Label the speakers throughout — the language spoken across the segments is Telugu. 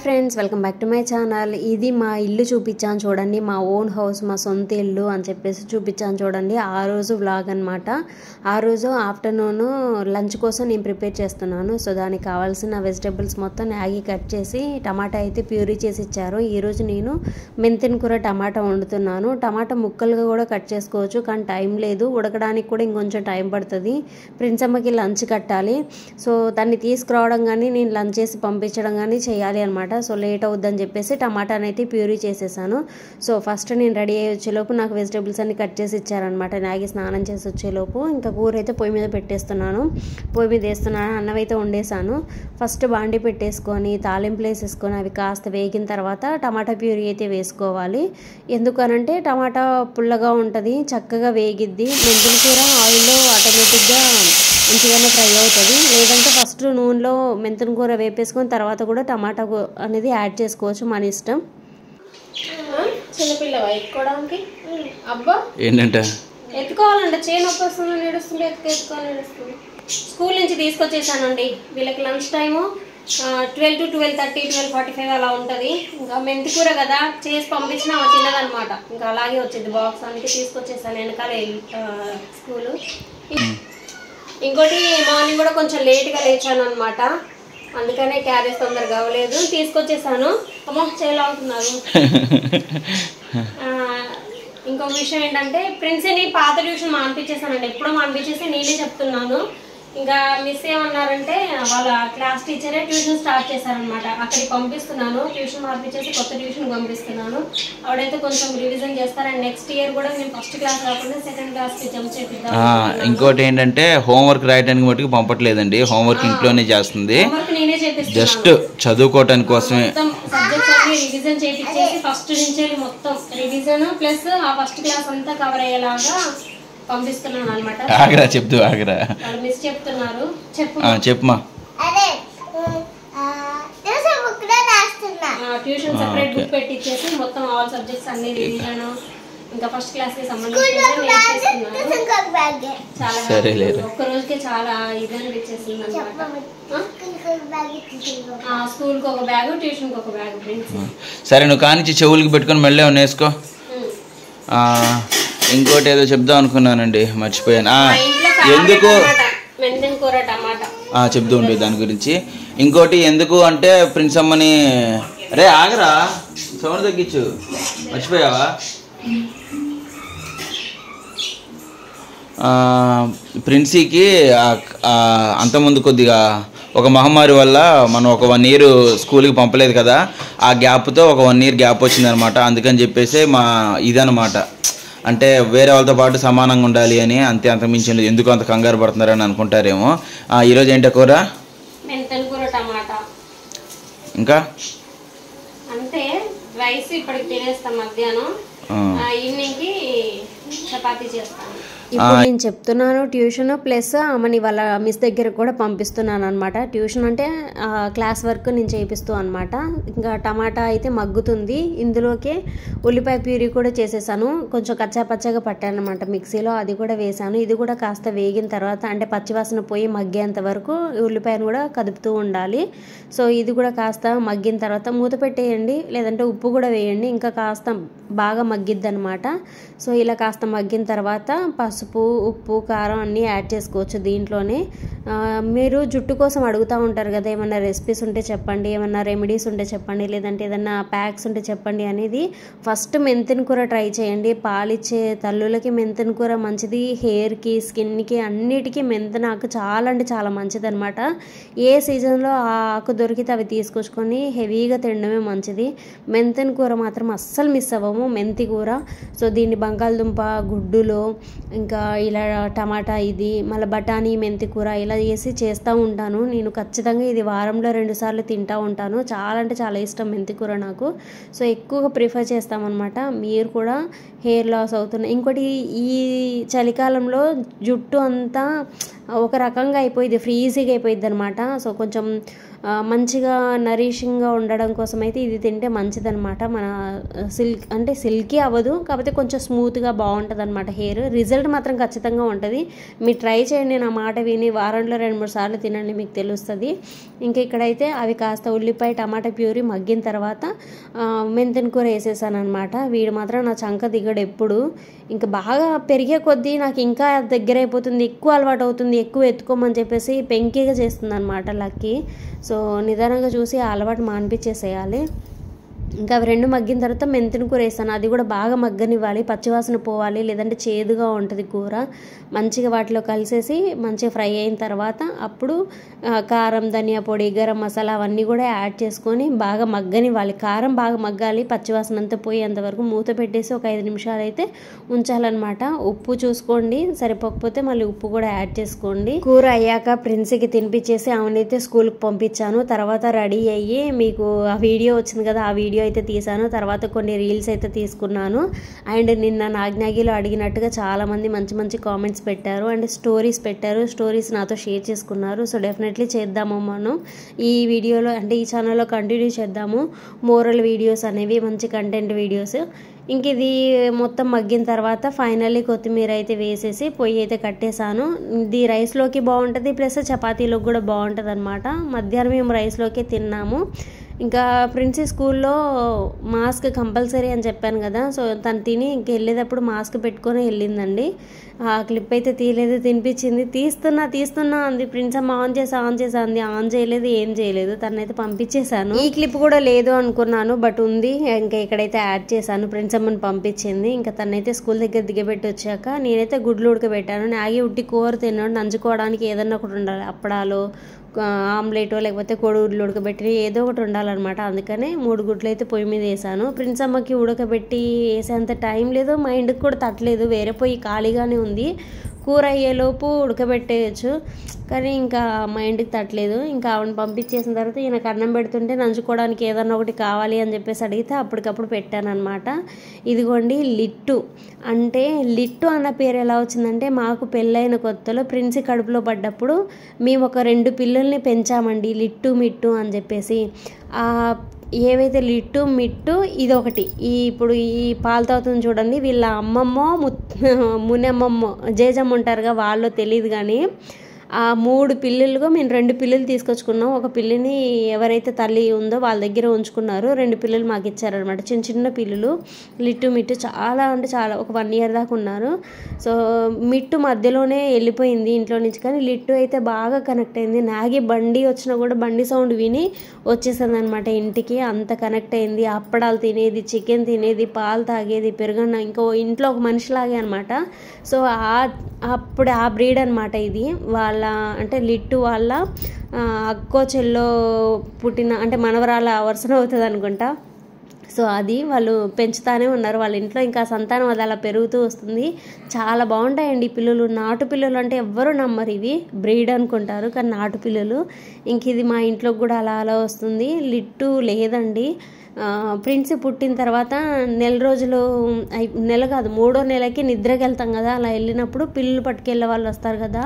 Speaker 1: Friends, welcome back to my channel. ఇది మా ఇల్లు చూపించాను చూడండి, మా ఓన్ హౌస్, మా సొంత ఇల్లు అని చెప్పేసి చూపించాను చూడండి. ఆ రోజు వ్లాగ్ అనమాట. ఆ రోజు ఆఫ్టర్నూన్ లంచ్ కోసం నేను ప్రిపేర్ చేస్తున్నాను. సో దానికి కావాల్సిన వెజిటేబుల్స్ మొత్తం మ్యాగీ కట్ చేసి టమాటా అయితే ప్యూరీ చేసి ఇచ్చారు. ఈరోజు నేను మెంతిన కూర టమాటా వండుతున్నాను. టమాటా ముక్కలుగా కూడా కట్ చేసుకోవచ్చు, కానీ టైం లేదు, ఉడకడానికి కూడా ఇంకొంచెం టైం పడుతుంది. ప్రిన్సమ్మకి లంచ్ కట్టాలి. సో దాన్ని తీసుకురావడం కానీ నేను లంచ్ చేసి పంపించడం కానీ చేయాలి అనమాట. సో లేట్ అవుద్దని చెప్పేసి టమాటాని అయితే ప్యూరీ చేసేసాను. సో ఫస్ట్ నేను రెడీ అయ్యి వచ్చేలోపు నాకు వెజిటేబుల్స్ అన్ని కట్ చేసి ఇచ్చారనమాట. మ్యాగీ స్నానం చేసి వచ్చేలోపు ఇంకా కూర అయితే పొయ్యి మీద పెట్టేస్తున్నాను. పొయ్యి మీద వేస్తున్నాను, అన్నం అయితే వండేసాను. ఫస్ట్ బాండి పెట్టేసుకొని తాలింపులు వేసేసుకొని అవి కాస్త వేగిన తర్వాత టమాటా ప్యూరీ అయితే వేసుకోవాలి. ఎందుకనంటే టమాటా పుల్లగా ఉంటుంది, చక్కగా వేగిద్ది. మెంతుల కూర ఆయిల్లో ఆటోమేటిక్గా మంచిగానే ఫ్రై అవుతుంది. లేదంటే ఫస్ట్ నూనెలో మెంతుల కూర వేపేసుకొని తర్వాత కూడా టమాటా అనేది యాడ్ చేసుకోవచ్చు, మన ఇష్టం. చిన్నపిల్లవా ఎత్తుకోవడానికి? అబ్బా ఏంటంటే ఎత్తుకోవాలంటే చేయి నొప్పి వస్తుంది, నడుస్తుంది, ఎత్తుకొని నడుస్తుంది. స్కూల్ నుంచి తీసుకొచ్చేసానండి. వీళ్ళకి లంచ్ టైము 12 to 12:30, 12:45 అలా ఉంటుంది. ఇంకా మెంతి కూర కదా, చేసి పంపించినా తినదనమాట. ఇంకా అలాగే వచ్చింది బాక్స్, అందుకే తీసుకొచ్చేసాను వెనకాల స్కూలు. ఇంకోటి మార్నింగ్ కూడా కొంచెం లేట్గా లేచాను అనమాట, అందుకనే క్యారేజ్ తొందరగా అవ్వలేదు, తీసుకొచ్చేసాను. అమ్మో చేయలాగుతున్నారు. ఇంకొక విషయం ఏంటంటే ప్రిన్స్ని పాత ట్యూషన్ మానిపించేసానండి. ఎప్పుడో మానిపించేసి నేనే చెప్తున్నాను. ఇంకా మిస్ ఏమన్నారంటే వాళ్ళ క్లాస్ టీచరే ట్యూషన్ స్టార్ట్ చేశారనమాట. అక్కడికి పంపిస్తున్నాను, ట్యూషన్ మార్పించేసి కొత్త ట్యూషన్ పంపిస్తున్నాను. ఆవిడైతే కొంచెం రివిజన్ చేస్తారు. అండ్ నెక్స్ట్ ఇయర్ కూడా మేము ఫస్ట్ క్లాస్ కాకుండా సెకండ్ క్లాస్కి జంప్ చేపిద్దాం.
Speaker 2: ఇంకోటి ఏంటంటే హోంవర్క్ రాయడానికి మటుకు పంపట్లేదండి, హోంవర్క్ ఇంట్లోనే చేస్తుంది.
Speaker 1: నేనే చేపిస్తాను,
Speaker 2: జస్ట్ చదువుకోవటానికి కోసమే.
Speaker 1: సబ్జెక్ట్స్ అన్ని రివిజన్ చేపించేసి ఫస్ట్ నుంచి మొత్తం రివిజన్ ప్లస్ ఆ ఫస్ట్ క్లాస్ అంతా కవర్ అయ్యేలాగా పంపిస్తున్నాను అనమాట.
Speaker 2: ఆగరా చెప్తూ ఆగరా
Speaker 1: మిస్ చెప్తున్నారు.
Speaker 2: చెప్పమా.
Speaker 1: ట్యూషన్ సెపరేట్ బుక్ పెట్టించేసి మొత్తం ఆల్ సబ్జెక్ట్స్ అన్ని రివిజన్ ఇంకా ఫస్ట్ క్లాస్ కి సంబంధించిన చాలా ఒక్క రోజుకే చాలా ఇది అనిపించేసింది అనమాట. స్కూల్ కి ఒక బ్యాగ్, ట్యూషన్ కి ఒక బ్యాగ్.
Speaker 2: సరే, నువ్వు కానిచ్చి చెవులకి పెట్టుకొని మళ్ళీ వేసుకో. ఇంకోటి ఏదో చెప్దాం అనుకున్నానండి, మర్చిపోయాను. ఎందుకు చెప్తూ ఉండే దాని గురించి. ఇంకోటి ఎందుకు అంటే ప్రిన్సమ్మని రే ఆగరా, సౌండ్ తగ్గించు, మర్చిపోయావా? ప్రిన్సీకి అంతకుముందు కొద్దిగా ఒక మహమ్మారి వల్ల మనం ఒక 1 year స్కూల్కి పంపలేదు కదా, ఆ గ్యాప్తో ఒక 1 year గ్యాప్ వచ్చిందనమాట. అందుకని చెప్పేసి మా ఇదనమాట, అంటే వేరే వాళ్ళతో పాటు సమానంగా ఉండాలి అని. అంతమించింది, ఎందుకు అంత కంగారు పడుతున్నారని అనుకుంటారేమో. ఈరోజు ఏంటో కూర?
Speaker 1: మెంతన కూర టమాటా.
Speaker 2: ఇంకా
Speaker 1: అంతే, రైస్ ఇప్పటికి తినేస్తాం. మధ్యాహ్నం ఈవినింగ్కి చపాతీ చేస్తాను. ఇప్పుడు నేను చెప్తున్నాను ట్యూషన్ ప్లస్ ఆమెని వాళ్ళ మిస్ దగ్గర కూడా పంపిస్తున్నాను అనమాట. ట్యూషన్ అంటే క్లాస్ వర్క్ నేను చేపిస్తూ అనమాట. ఇంకా టమాటా అయితే మగ్గుతుంది, ఇందులోకి ఉల్లిపాయ ప్యూరీ కూడా చేసేసాను. కొంచెం కచ్చా పచ్చగా పట్టాను అనమాట మిక్సీలో, అది కూడా వేసాను. ఇది కూడా కాస్త వేగిన తర్వాత, అంటే పచ్చివాసన పోయి మగ్గేంత వరకు ఉల్లిపాయను కూడా కదుపుతూ ఉండాలి. సో ఇది కూడా కాస్త మగ్గిన తర్వాత మూత పెట్టేయండి, లేదంటే ఉప్పు కూడా వేయండి, ఇంకా కాస్త బాగా మగ్గిద్ది అనమాట. సో ఇలా కాస్త మగ్గిన తర్వాత పసుపు, ఉప్పు, కారం అన్నీ యాడ్ చేసుకోవచ్చు దీంట్లోనే. మీరు జుట్టు కోసం అడుగుతూ ఉంటారు కదా, ఏమన్నా రెసిపీస్ ఉంటే చెప్పండి, ఏమన్నా రెమెడీస్ ఉంటే చెప్పండి, లేదంటే ఏదన్నా ప్యాక్స్ ఉంటే చెప్పండి అనేది. ఫస్ట్ మెంతిన కూర ట్రై చేయండి. పాలిచ్చే తల్లులకి మెంతిన కూర మంచిది, హెయిర్కి, స్కిన్కి, అన్నిటికీ మెంతిన ఆకు చాలా అంటే చాలా మంచిది అనమాట. ఏ సీజన్లో ఆ ఆకు దొరికితే అవి తీసుకొచ్చుకొని హెవీగా తినడమే మంచిది. మెంతిన కూర మాత్రం అస్సలు మిస్ అవ్వము, మెంతి కూర. సో దీన్ని బంగాళదుంప గుడ్డులో, ఇంకా ఇలా టమాటా, ఇది మళ్ళీ బఠానీ మెంతి కూర ఇలా చేసి చేస్తూ ఉంటాను నేను. ఖచ్చితంగా ఇది వారంలో 2 సార్లు తింటూ ఉంటాను. చాలా అంటే చాలా ఇష్టం మెంతి కూర నాకు. సో ఎక్కువగా ప్రిఫర్ చేస్తామన్నమాట. మీరు కూడా హెయిర్ లాస్ అవుతున్నాయి. ఇంకోటి, ఈ చలికాలంలో జుట్టు అంతా ఒక రకంగా అయిపోయింది, ఫ్రీజీగా అయిపోయింది అనమాట. సో కొంచెం మంచిగా నరిషింగ్గా ఉండడం కోసం అయితే ఇది తింటే మంచిదన్నమాట. మన సిల్కీ అవ్వదు, కాకపోతే కొంచెం స్మూత్గా బాగుంటుంది అనమాట హెయిర్. రిజల్ట్ మాత్రం ఖచ్చితంగా ఉంటుంది. మీరు ట్రై చేయండి, నా మాట విని వారంలో 2-3 సార్లు తినండి, మీకు తెలుస్తుంది. ఇంకా ఇక్కడైతే అవి కాస్త ఉల్లిపాయ టమాటా ప్యూరీ మగ్గిన తర్వాత మెంతిన కూర వేసేసాను అనమాట. వీడు మాత్రం నా చంక దిగడు ఎప్పుడు. ఇంకా బాగా పెరిగే కొద్దీ నాకు ఇంకా దగ్గర అయిపోతుంది, ఎక్కువ అలవాటు అవుతుంది, ఎక్కువ ఎత్తుకోమని చెప్పేసి పెంకిగా చేస్తుంది అనమాట లక్కీ. సో నిదానంగా చూసి ఆ అలవాటు మానిపించేసేయాలి. ఇంకా అవి 2 మగ్గిన తర్వాత మెంతిన కూర వేస్తాను. అది కూడా బాగా మగ్గనివ్వాలి, పచ్చివాసన పోవాలి, లేదంటే చేదుగా ఉంటుంది కూర. మంచిగా వాటిలో కలిసేసి మంచిగా ఫ్రై అయిన తర్వాత అప్పుడు కారం, ధనియా పొడి, గరం మసాలా అవన్నీ కూడా యాడ్ చేసుకొని బాగా మగ్గనివ్వాలి. కారం బాగా మగ్గాలి, పచ్చివాసన అంతా పోయేంతవరకు మూత పెట్టేసి ఒక 5 నిమిషాలు అయితే ఉంచాలన్నమాట. ఉప్పు చూసుకోండి, సరిపోకపోతే మళ్ళీ ఉప్పు కూడా యాడ్ చేసుకోండి. కూర అయ్యాక ప్రిన్సీకి తినిపించేసి ఆమెనైతే స్కూల్కి పంపించాను. తర్వాత రెడీ అయ్యి మీకు ఆ వీడియో వచ్చింది కదా, ఆ వీడియో అయితే తీసాను. తర్వాత కొన్ని రీల్స్ అయితే తీసుకున్నాను. అండ్ నిన్న నాగ్నాగిలో అడిగినట్టుగా చాలామంది మంచి మంచి కామెంట్స్ పెట్టారు అండ్ స్టోరీస్ పెట్టారు. స్టోరీస్ నాతో షేర్ చేసుకున్నారు. సో డెఫినెట్లీ చేద్దాము మనం ఈ వీడియోలో, అంటే ఈ ఛానల్లో కంటిన్యూ చేద్దాము మోరల్ వీడియోస్ అనేవి, మంచి కంటెంట్ వీడియోస్. ఇంక ఇది మొత్తం మగ్గిన తర్వాత ఫైనల్లీ కొత్తిమీర అయితే వేసేసి పొయ్యి అయితే కట్టేశాను. ఇది రైస్లోకి బాగుంటుంది, ప్లస్ చపాతీలోకి కూడా బాగుంటుంది అనమాట. మధ్యాహ్నం మేము రైస్లోకి తిన్నాము. ఇంకా ప్రిన్సీ స్కూల్లో మాస్క్ కంపల్సరీ అని చెప్పాను కదా, సో తను తిని ఇంక వెళ్ళేటప్పుడు మాస్క్ పెట్టుకొని వెళ్ళిందండి. ఆ క్లిప్ అయితే తీయలేదు, తినిపించింది. తీస్తున్నా అంది. ప్రిన్స్ అమ్మ ఆన్ చేసా అంది. ఆన్ చేయలేదు, ఏం చేయలేదు. తనైతే పంపించేశాను. ఈ క్లిప్ కూడా లేదు అనుకున్నాను, బట్ ఉంది. ఇంకా ఇక్కడైతే యాడ్ చేశాను. ప్రిన్స్ అమ్మని పంపించింది. ఇంకా తనైతే స్కూల్ దగ్గర దిగబెట్టి వచ్చాక నేనైతే గుడ్లు ఉడకబెట్టాను. నాగి ఉట్టి కూర తిన్నాడు, నంచుకోవడానికి ఏదన్నా ఒకటి ఉండాలి, అప్పడాలు, ఆమ్లెటో లేకపోతే కోడిగుడ్లు ఉడకబెట్టి ఏదో ఒకటి ఉండాలన్నమాట. అందుకనే 3 గుడ్లు అయితే పొయ్యి మీద వేసాను. ప్రిన్స్ అమ్మకి ఉడకబెట్టి వేసేంత టైం లేదు, మైండ్కి కూడా తట్టలేదు. వేరే పొయ్యి ఖాళీగానే ఉంది, కూర అయ్యేలోపు ఉడకబెట్టేయచ్చు, కానీ ఇంకా మైండ్కి తట్టలేదు. ఇంకా ఆవిడని పంపించేసిన తర్వాత ఈయనకు అన్నం పెడుతుంటే నంచుకోవడానికి ఏదన్నా ఒకటి కావాలి అని చెప్పేసి అడిగితే అప్పటికప్పుడు పెట్టాను అనమాట. ఇదిగోండి లిట్టు. అంటే లిట్టు అన్న పేరు ఎలా వచ్చిందంటే, మాకు పెళ్ళైన కొత్తలో ప్రిన్సీ కడుపులో పడ్డప్పుడు మేము ఒక 2 పిల్లల్ని పెంచామండి, లిట్టు మిట్టు అని చెప్పేసి. ఏవైతే లిట్టు మిట్టు ఇదొకటి. ఇప్పుడు ఈ పాలు తాగుతుంది చూడండి, వీళ్ళ అమ్మమ్మో మునమ్మమ్మో జేజమ్మ ఉంటారుగా, వాళ్ళు తెలియదు కానీ ఆ 3 పిల్లలుగా మేము 2 పిల్లలు తీసుకొచ్చుకున్నాం. ఒక పిల్లిని ఎవరైతే తల్లి ఉందో వాళ్ళ దగ్గర ఉంచుకున్నారు, 2 పిల్లలు మాకు ఇచ్చారనమాట. చిన్న పిల్లలు లిట్టు మిట్టు చాలా అంటే చాలా, ఒక 1 ఇయర్ దాకా ఉన్నారు. సో మిట్టు మధ్యలోనే వెళ్ళిపోయింది ఇంట్లో నుంచి, కానీ లిట్టు అయితే బాగా కనెక్ట్ అయింది. నాగి బండి వచ్చినా కూడా బండి సౌండ్ విని వచ్చేసింది అనమాట ఇంటికి, అంత కనెక్ట్ అయింది. అప్పడాలు తినేది, చికెన్ తినేది, పాలు తాగేది, పెరుగన్న, ఇంకో ఇంట్లో ఒక మనిషిలాగే అనమాట. సో అప్పుడు ఆ బ్రీడ్ అనమాట ఇది. వాళ్ళ అంటే లిట్టు వాళ్ళ అక్కో చెల్లో పుట్టిన, అంటే మనవరాల వర్షం అవుతుంది అనుకుంటా. సో అది వాళ్ళు పెంచుతానే ఉన్నారు వాళ్ళ ఇంట్లో. ఇంకా సంతానం అది అలా పెరుగుతూ వస్తుంది. చాలా బాగుంటాయండి ఈ పిల్లలు. నాటు పిల్లలు అంటే ఎవ్వరూ నమ్మరు, ఇవి బ్రీడ్ అనుకుంటారు, కానీ నాటు పిల్లలు. ఇంక ఇది మా ఇంట్లోకి కూడా అలా వస్తుంది. లిట్టు లేదండి. ప్రిన్స్ పుట్టిన తర్వాత నెల రోజులు, నెల కాదు 3వ నెలకి నిద్రకి వెళ్తాం కదా, అలా వెళ్ళినప్పుడు పిల్లలు పట్టుకెళ్ళే వాళ్ళు వస్తారు కదా,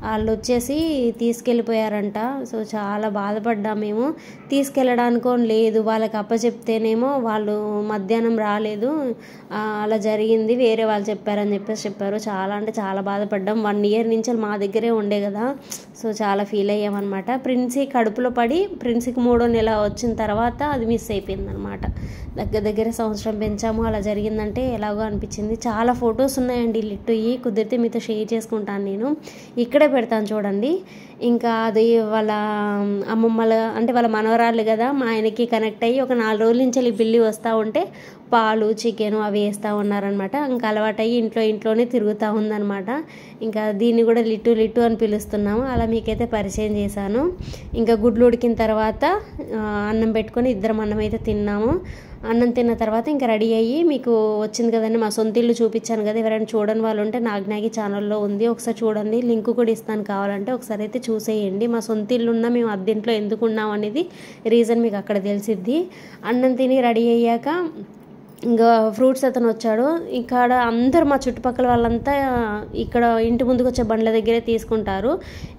Speaker 1: వాళ్ళు వచ్చేసి తీసుకెళ్ళిపోయారంట. సో చాలా బాధపడ్డాము మేము. తీసుకెళ్ళడానికో లేదు, వాళ్ళకి అప్పచెప్తేనేమో వాళ్ళు మధ్యాహ్నం రాలేదు, అలా జరిగింది, వేరే వాళ్ళు చెప్పారని చెప్పారు. చాలా అంటే చాలా బాధపడ్డాం. 1 ఇయర్ నుంచి మా దగ్గరే ఉండే కదా, సో చాలా ఫీల్ అయ్యామన్నమాట. ప్రిన్సీ కడుపులో పడి ప్రిన్సీకి 3వ నెల వచ్చిన తర్వాత అది మిస్ అయిపోయింది అనమాట. దగ్గర సంవత్సరం పెంచాము, అలా జరిగిందంటే ఎలాగో అనిపించింది. చాలా ఫొటోస్ ఉన్నాయండి లిట్టు, కుదిరితే మీతో షేర్ చేసుకుంటాను నేను, ఇక్కడే పెడతాను చూడండి. ఇంకా అది వాళ్ళ అమ్మమ్మల, అంటే వాళ్ళ మనవరాళ్ళు కదా, మా ఆయనకి కనెక్ట్ అయ్యి ఒక 4 రోజుల నుంచి పిల్లి వస్తూ ఉంటే పాలు చికెను అవి వేస్తూ ఉన్నారనమాట. ఇంకా అలవాటు అయ్యి ఇంట్లోనే తిరుగుతూ ఉందనమాట. ఇంకా దీన్ని కూడా లిట్టు అని పిలుస్తున్నాము. అలా మీకైతే పరిచయం చేశాను. ఇంకా గుడ్లు ఉడికిన తర్వాత అన్నం పెట్టుకొని ఇద్దరం అన్నం అయితే తిన్నాము. అన్నం తిన్న తర్వాత ఇంకా రెడీ అయ్యి మీకు వచ్చింది కదండి మా సొంత ఇల్లు చూపించాను కదా, ఎవరైనా చూడని వాళ్ళు ఉంటే నాగ్నాగి ఛానల్లో ఉంది, ఒకసారి చూడండి, లింక్ కూడా ఇస్తాను, కావాలంటే ఒకసారి అయితే చూసేయండి. మా సొంత ఇల్లు ఉన్నా మేము అద్దెంట్లో ఎందుకు ఉన్నాం అనేది రీజన్ మీకు అక్కడ తెలిసిద్ది. అన్నం తిని రెడీ అయ్యాక ఇంకా ఫ్రూట్స్ అతను వచ్చాడు. ఇక్కడ అందరు మా చుట్టుపక్కల వాళ్ళంతా ఇక్కడ ఇంటి ముందుకు వచ్చే బండ్ల దగ్గరే తీసుకుంటారు.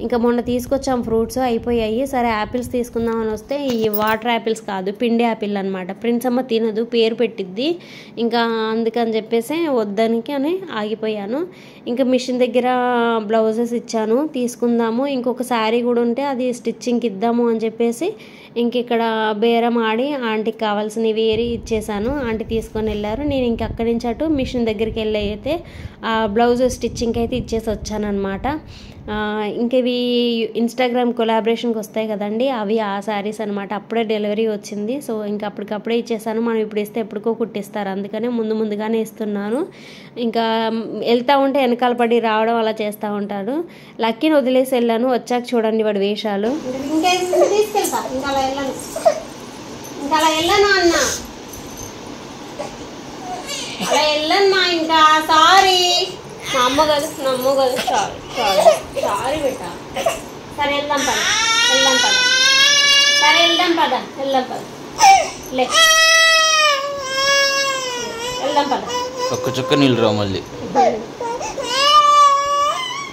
Speaker 1: ఇంకా మొన్న తీసుకొచ్చాం ఫ్రూట్స్ అయిపోయాయి. సరే యాపిల్స్ తీసుకుందామని వస్తే ఈ వాటర్ యాపిల్స్ కాదు, పిండి యాపిల్ అనమాట. ప్రిన్స్ అమ్మ తినదు, పేరు పెట్టిద్ది. ఇంకా అందుకని చెప్పేసి వద్దనికి అని ఆగిపోయాను. ఇంకా మిషన్ దగ్గర బ్లౌజెస్ ఇచ్చాను, తీసుకుందాము. ఇంకొక శారీ కూడా ఉంటే అది స్టిచ్చింగ్కి ఇద్దాము అని చెప్పేసి ఇంక ఇక్కడ బేరం ఆడి ఆంటీకి కావాల్సినవి వేరి ఇచ్చేసాను. ఆంటీ తీసుకొని వెళ్ళారు. నేను ఇంక అక్కడి నుంచి అటు మిషన్ దగ్గరికి వెళ్ళి అయితే ఆ బ్లౌజ్ స్టిచ్చింగ్కి అయితే ఇచ్చేసి వచ్చానమాట. ఇంక ఇవి ఇన్స్టాగ్రామ్ కొలాబరేషన్కి వస్తాయి కదండి, అవి ఆ శారీస్ అనమాట. అప్పుడే డెలివరీ వచ్చింది. సో ఇంకా అప్పటికప్పుడే ఇచ్చేసాను. మనం ఇప్పుడు ఇస్తే ఎప్పటికో కుట్టిస్తారు, అందుకనే ముందుగానే ఇస్తున్నాను. ఇంకా వెళ్తూ ఉంటే వెనకాల పడి రావడం అలా చేస్తూ ఉంటాడు. లక్కీని వదిలేసి వెళ్ళాను. వచ్చాక చూడండి వాడి వేషాలు. తీసుకెళ్తా ఇంకా అలా వెళ్ళను అన్న, అలా వెళ్ళన్నా ఇంకా. సారీ మా అమ్మ కదా సారీ బిడ్డ. సరే వెళ్దాం పద సరే వెళ్దాం పద లే వెళ్దాం పద.
Speaker 2: ఒక్క చుక్క నీళ్ళు రావు మళ్ళీ.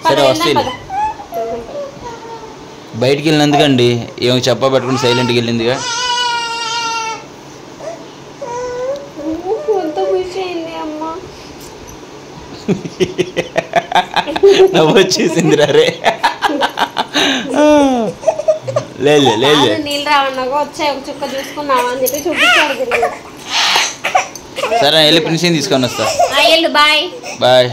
Speaker 2: సరే వస్తే బయటికి వెళ్ళినందుకండి ఏమో చెప్పా పెట్టుకుని సైలెంట్కి వెళ్ళిందిగా. నవ్వు వచ్చేసింది రే. లేదు
Speaker 1: నీళ్ళు రావన్నాగా వచ్చాయి, ఒక చుక్క చూసుకున్నావా అని చెప్పి చూపించాడు.
Speaker 2: సరే వెళ్ళి ప్రిన్సిని తీసుకొని వస్తా.
Speaker 1: బాయ్.